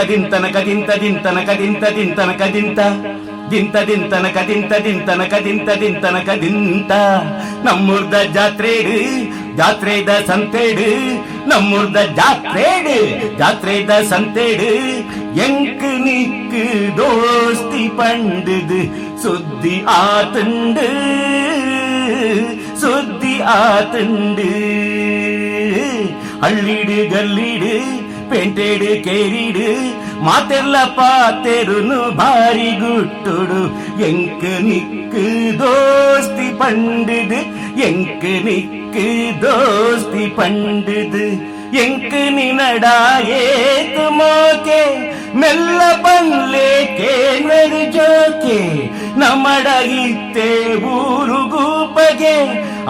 ದಿಂತನಕ ದಿಂತ ದಿಂತನಕ ದಿಂತ ದಿಂತನಕ ದಿಂತ ದಿಂತ ದಿಂತನಕ ದಿಂತ ದಿಂತನಕ ದಿಂತ ದಿಂತನಕ ದಿಂತ ನಮ್ಮೂರ್ದ ಜಾತ್ರೆಡು ಜಾತ್ರೆದ ಸಂತೆಡು நம்முர்த ஜாத்ரேடு ஜாத்ரேத சந்தேடு எங்கு நிக்கு தோஸ்தி பண்டுது சுத்தி ஆத்துண்டு சுத்தி ஆத்துண்டு ಹಳ್ಳಿಡು ಗಲ್ಲಿಡು ಪೆಂಟೆಡು ಕೇರಿಡು ಮಾತೆಲ್ಲ ಪಾತೆರುನು ಭಾರಿ ಗುಟ್ಟುಡು ಎಂಕ್ ನಿಕ್ಕು ದೋಸ್ತಿ ಪಂಡಿದು ಎಂಕ್ ನಿಕ್ಕು ದೋಸ್ತಿ ಪಂಡಿದು ಎಂಕ್ ನಿನಡಾ ಏತು ಮೋಕೆ ಮೆಲ್ಲ ಪನ್ಲೆ ಕೇನರು ಜೋಕೆ ನಮ್ಮಡಗಿತ್ತೆ ಊರುಗೂಪಗೆ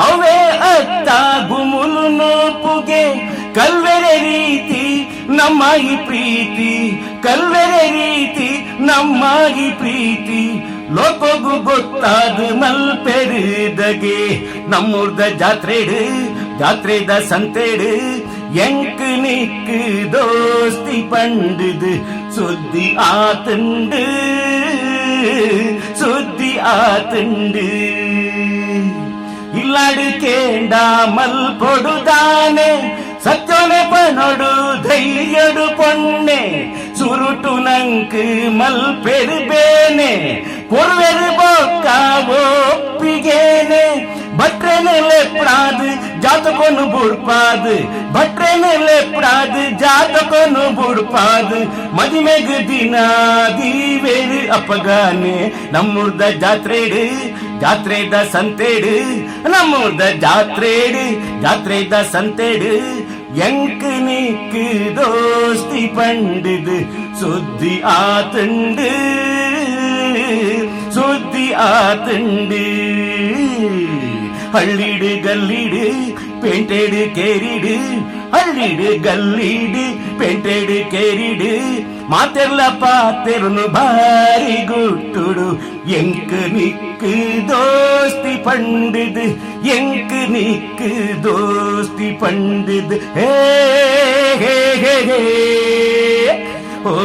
ಅವೇ ಅತ್ತ ಗುಮುಲು ನೋಪುಗೆ ಕಲ್ವೆರೆ ರೀತಿ ನಮ್ಮಾಗಿ ಪ್ರೀತಿ ಕಲ್ವೆರೆ ರೀತಿ ನಮ್ಮಾಗಿ ಪ್ರೀತಿ ಲೋಕಗೂ ಗೊತ್ತಾದ ಮಲ್ಪೆರಿದಗೆ ನಮ್ಮೂರ್ದ ಜಾತ್ರೆಡು ಜಾತ್ರೆದ ಸಂತೆಡು ಎಂಕ್ ನಿಕ್ ದೋಸ್ತಿ ಪಂಡಿದು ಸುದ್ದಿ ಆತುಂಡು ಸುದ್ದಿ ಆತುಂಡು ಇಲ್ಲಾಡು ಕೇಂಡಾಮಲ್ ಕೊಡುದಾನೆ ಸತ್ಯನೆ ಪನೊಡು ಧೈರ್ಯಡು ಪೊನ್ನೆ ಸುರುಟು ನಂಕ್ ಮಲ್ ಪೆರುಬೇನೆ ಕೊರ್ವೆರು ಬೊಕ್ಕ ಒಪ್ಪಿಗೇನೆ ಭಟ್ರೆನೆ ಲೆಪ್ಪಾದು ಜಾತಕೊನು ಬುಡ್ಪಾದು ಭಟ್ರೆನೆ ಲೆಪ್ಪಾದು ಜಾತಕೊನು ಬುಡ್ಪಾದು ಮದಿಮೆಗ್ ದಿನ ದೀವೇರು ಅಪ್ಪಗಾನೆ ನಮ್ಮೂರ್ದ ಜಾತ್ರೆಡು ಜಾತ್ರೆದ ಸಂತೆಡು ನಮ್ಮೂರ್ದ ಜಾತ್ರೆಡು ಜಾತ್ರೆದ ಸಂತೆಡು ಎಂಕ್ ನಿಕ್ ದೋಸ್ತಿ ಪಂಡಿದು ಸುದ್ದಿ ಆತುಂಡು ಸುದ್ದಿ ಆತುಂಡು ಹಳ್ಳಿಡು ಗಲ್ಲಿಡು ಪೆಂಟೆಡು ಕೇರಿಡು ಹಳ್ಳಿಡು ಗಲ್ಲಿಡು ಪೆಂಟೆಡು ಕೇರಿಡು ಮಾತೆಲ್ಲ ಪಾತೆರುನು ಭಾರಿ ಗುಟ್ಟುಡು ಎಂಕ್ ನಿಕ್ ದೋಸ್ತಿ ಪಂಡಿದು ಎಂಕ್ ನಿಕ್ ದೋಸ್ತಿ ಪಂಡಿದು ಹೇ ಹೇ ಹೇ ಹೇ ಓ